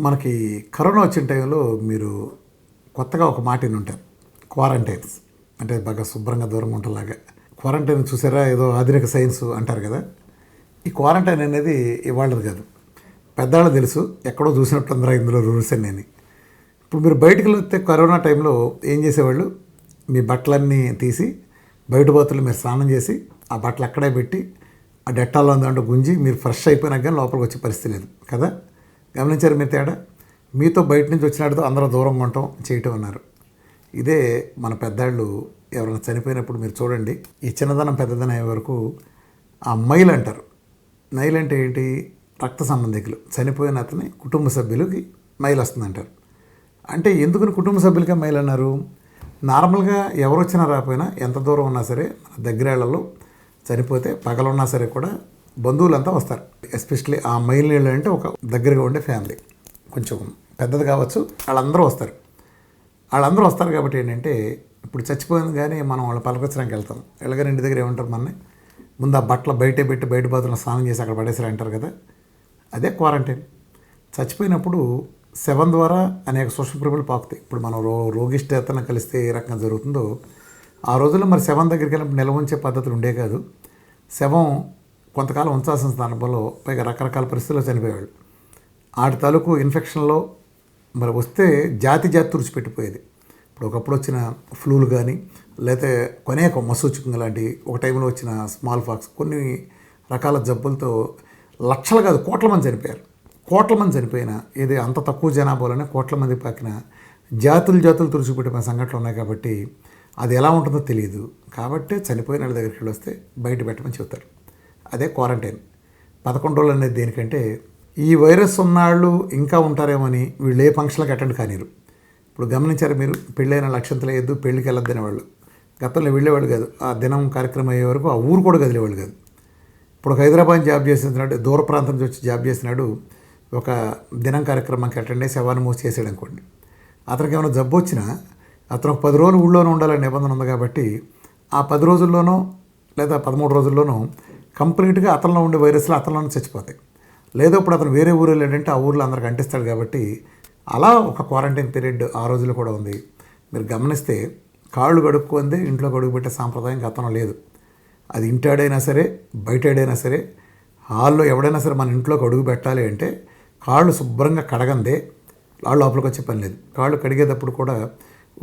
మనకి కరోనా వచ్చిన టైంలో మీరు కొత్తగా ఒక మాట విని ఉంటారు, క్వారంటైన్స్. అంటే బాగా శుభ్రంగా దూరంగా ఉంటలాగా క్వారంటైన్ చూసారా, ఏదో ఆధునిక సైన్స్ అంటారు కదా. ఈ క్వారంటైన్ అనేది ఇవాళది కాదు, పెద్దవాళ్ళు తెలుసు, ఎక్కడో చూసినట్టు అందరూ ఇందులో రూల్స్ అన్నీ. ఇప్పుడు మీరు బయటకు వెళ్తే కరోనా టైంలో ఏం చేసేవాళ్ళు, మీ బట్టలన్నీ తీసి బయట బాతులు మీరు స్నానం చేసి ఆ బట్టలు అక్కడే పెట్టి ఆ డెట్టాల్లో దాంట్లో గుంజి మీరు ఫ్రెష్ అయిపోయినాక కానీ లోపలికి వచ్చే పరిస్థితి లేదు కదా. గమనించారు మీరు తేడా? మీతో బయట నుంచి వచ్చినట్టు అందరూ దూరంగా ఉండటం చేయటం అన్నారు. ఇదే మన పెద్దాళ్ళు ఎవరైనా చనిపోయినప్పుడు మీరు చూడండి, ఈ చిన్నదనం పెద్దదనం అయ్యే వరకు ఆ మైల్ అంటారు. మైల్ అంటే ఏంటి? రక్త సంబంధికులు చనిపోయిన అతని కుటుంబ సభ్యులకి మైల్ వస్తుందంటారు. అంటే ఎందుకని కుటుంబ సభ్యులకే మైల్ అన్నారు? నార్మల్గా ఎవరు వచ్చినా రాకపోయినా ఎంత దూరం ఉన్నా సరే మన దగ్గరేళ్లలో చనిపోతే పగలున్నా సరే కూడా బంధువులంతా వస్తారు. ఎస్పెషల్లీ ఆ మైల్ నీళ్ళు అంటే ఒక దగ్గరగా ఉండే ఫ్యామిలీ, కొంచెం పెద్దది కావచ్చు, వాళ్ళందరూ వస్తారు. వాళ్ళందరూ వస్తారు కాబట్టి ఏంటంటే, ఇప్పుడు చచ్చిపోయింది కానీ మనం వాళ్ళ పలకరించడానికి వెళ్తాం. వెళ్ళగానే ఇంటి దగ్గర ఏమంటారు, మన ముందు ఆ బట్టలు బయటే పెట్టి బయట బాతుల్లో స్నానం చేసి అక్కడ పడేసారు అంటారు కదా. అదే క్వారంటైన్. చచ్చిపోయినప్పుడు శవం ద్వారా అనేక సూక్ష్మక్రిములు పాకుతాయి. ఇప్పుడు మనం రోగిష్ఠతను కలిస్తే ఏ రకంగా జరుగుతుందో, ఆ రోజుల్లో మరి శవం దగ్గరికి వెళ్ళినప్పుడు నిల్వ ఉంచే పద్ధతులు ఉండే కాదు. శవం కొంతకాలం ఉంచాల్సిన సందర్భంలో పైగా రకరకాల పరిస్థితుల్లో చనిపోయేవాళ్ళు. ఆటి తాలూకు ఇన్ఫెక్షన్లో మరి వస్తే జాతి తుడిచిపెట్టిపోయేది. ఇప్పుడు ఒకప్పుడు వచ్చిన ఫ్లూలు కానీ, లేకపోతే కొనేక మసూచికంగా లాంటి ఒక టైంలో వచ్చిన స్మాల్ ఫాక్స్, కొన్ని రకాల జబ్బులతో లక్షలు కాదు కోట్ల మంది చనిపోయారు. కోట్ల మంది చనిపోయిన ఏది అంత తక్కువ జనాభాలోనే కోట్ల మంది పాకిన జాతులు తుడిచిపెట్టిన సంఘటనలు ఉన్నాయి. కాబట్టి అది ఎలా ఉంటుందో తెలియదు. కాబట్టి చనిపోయిన వాళ్ళ దగ్గరికి వెళ్ళి వస్తే బయట పెట్టమని చెబుతారు. అదే క్వారంటైన్. 11 రోజులు అనేది దేనికంటే, ఈ వైరస్ ఉన్నాళ్ళు ఇంకా ఉంటారేమని వీళ్ళు ఏ ఫంక్షన్లకు అటెండ్ కానిరు. ఇప్పుడు గమనించారు మీరు, పెళ్ళైన లక్షంతలు వేయద్దు, పెళ్ళికి వెళ్ళొద్దని వాళ్ళు గతంలో వెళ్ళేవాళ్ళు కాదు. ఆ దినం కార్యక్రమం అయ్యే వరకు ఆ ఊరు కూడా కదిలేవాళ్ళు కాదు. ఇప్పుడు ఒక హైదరాబాద్ జాబ్ చేసినాడు, దూర ప్రాంతం నుంచి వచ్చి జాబ్ చేసినాడు, ఒక దినం కార్యక్రమానికి అటెండ్ అయ్యి శవాన్ని మూసి చేసాడు అనుకోండి. అతనికి ఏమైనా జబ్బు వచ్చినా అతను ఒక 10 రోజులు ఊళ్ళోనే ఉండాలని నిబంధన ఉంది. కాబట్టి ఆ 10 రోజుల్లోనో లేదా 13 రోజుల్లోనో కంప్లీట్గా అతనిలో ఉండే వైరస్లు అతనిలోనే చచ్చిపోతాయి. లేదో ఇప్పుడు అతను వేరే ఊరు వెళ్ళాడంటే ఆ ఊరిలో అందరికి అంటిస్తాడు. కాబట్టి అలా ఒక క్వారంటైన్ పీరియడ్ ఆ రోజుల్లో కూడా ఉంది. మీరు గమనిస్తే కాళ్ళు కడుక్కుంది ఇంట్లో కడుగు పెట్టే సాంప్రదాయం గతంలో లేదు. అది ఇంటాడైనా సరే బయటాడైనా సరే, హాల్లో ఎవడైనా సరే మన ఇంట్లోకి అడుగు పెట్టాలి అంటే కాళ్ళు శుభ్రంగా కడగందే వాళ్ళు లోపలికి వచ్చే పని లేదు. కాళ్ళు కడిగేటప్పుడు కూడా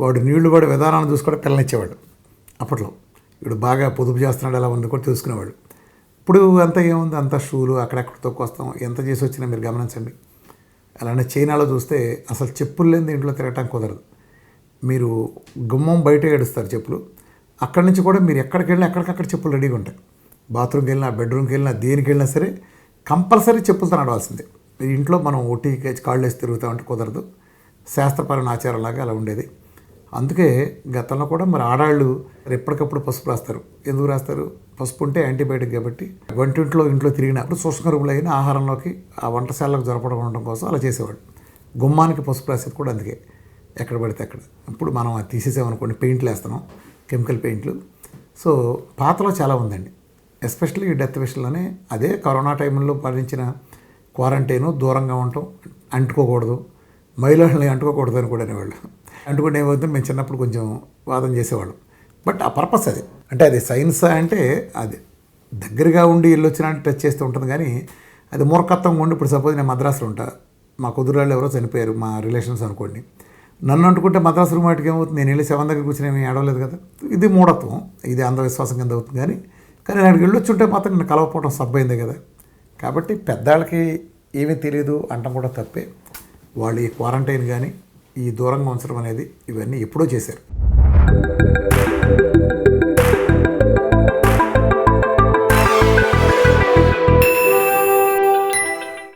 వాడు నీళ్లు కూడా విధానాన్ని చూసుకుంటే పిల్లనిచ్చేవాడు. అప్పట్లో ఇప్పుడు బాగా పొదుపు చేస్తున్నాడు ఎలా ఉంది కూడా తెలుసుకునేవాడు. ఇప్పుడు అంతా ఏముంది, అంతా షూలు అక్కడెక్కడ తొక్కొస్తాం, ఎంత చేసి వచ్చినా మీరు గమనించండి. అలానే చైనాలో చూస్తే అసలు చెప్పులు లేని ఇంట్లో తిరగటానికి కుదరదు. మీరు గుమ్మం బయట ఏడుస్తారు చెప్పులు, అక్కడి నుంచి కూడా మీరు ఎక్కడికి వెళ్ళినా ఎక్కడికక్కడ చెప్పులు రెడీగా ఉంటాయి. బాత్రూమ్కి వెళ్ళినా, బెడ్రూమ్కి వెళ్ళినా, దేనికి వెళ్ళినా సరే కంపల్సరీ చెప్పులతో నడవాల్సిందే. ఇంట్లో మనం ఒట్టికి కాళ్ళు వేసి తిరుగుతామంటే కుదరదు. శాస్త్రపరమైన ఆచారంలాగా అలా ఉండేది. అందుకే గతంలో కూడా మరి ఆడాళ్ళు ఎప్పటికప్పుడు పసుపు రాస్తారు. ఎందుకు రాస్తారు? పసుపు ఉంటే యాంటీబయాటిక్ కాబట్టి. ఇంట్లో తిరిగినప్పుడు సూక్ష్మక్రిములు అయిన ఆహారంలోకి ఆ వంటశాలకు జరపడం కోసం అలా చేసేవాడు. గుమ్మానికి పసుపు రాసేది కూడా అందుకే, ఎక్కడ పడితే అక్కడ. ఇప్పుడు మనం అది తీసేసామనుకోండి, పెయింట్లు వేస్తున్నాం, కెమికల్ పెయింట్లు. సో పాతలో చాలా ఉందండి, ఎస్పెషల్లీ ఈ డెత్ విషయంలోనే. అదే కరోనా టైంలో పాటించిన క్వారంటైను, దూరంగా ఉండటం, అంటుకోకూడదు, మహిళల్ని అంటుకోకూడదు అని కూడా అనేవాళ్ళు. అంటుకుంటే ఏమవుతుంది, మేము చిన్నప్పుడు కొంచెం వాదన చేసేవాళ్ళం. బట్ ఆ పర్పస్ అది. అంటే అది సైన్స్ అంటే అది దగ్గరగా ఉండి ఇల్లు వచ్చినట్టు టచ్ చేస్తూ ఉంటుంది. కానీ అది మూర్ఖత్వంగా ఉండి, ఇప్పుడు సపోజ్ నేను మద్రాసులో ఉంటా, మా కుదురాళ్ళు ఎవరో చనిపోయారు, మా రిలేషన్స్ అనుకోండి, నన్ను అంటుకుంటే మద్రాసు రూమ్ వాటికి ఏమవుతుంది, నేను వెళ్ళి శవం దగ్గర కూర్చొని ఏమీ ఏడవలేదు కదా. ఇది మూఢత్వం, ఇది అంధవిశ్వాసం కింద అవుతుంది. కానీ నాకు వెళ్ళొచ్చుంటే మాత్రం నేను కలవకపోవడం సబ్బైందే కదా. కాబట్టి పెద్దాళ్ళకి ఏమీ తెలియదు అంటాం కూడా తప్పే. వాళ్ళు ఈ క్వారంటైన్ కానీ ఈ దూరంగా ఉంచడం అనేది ఇవన్నీ ఎప్పుడో చేశారు.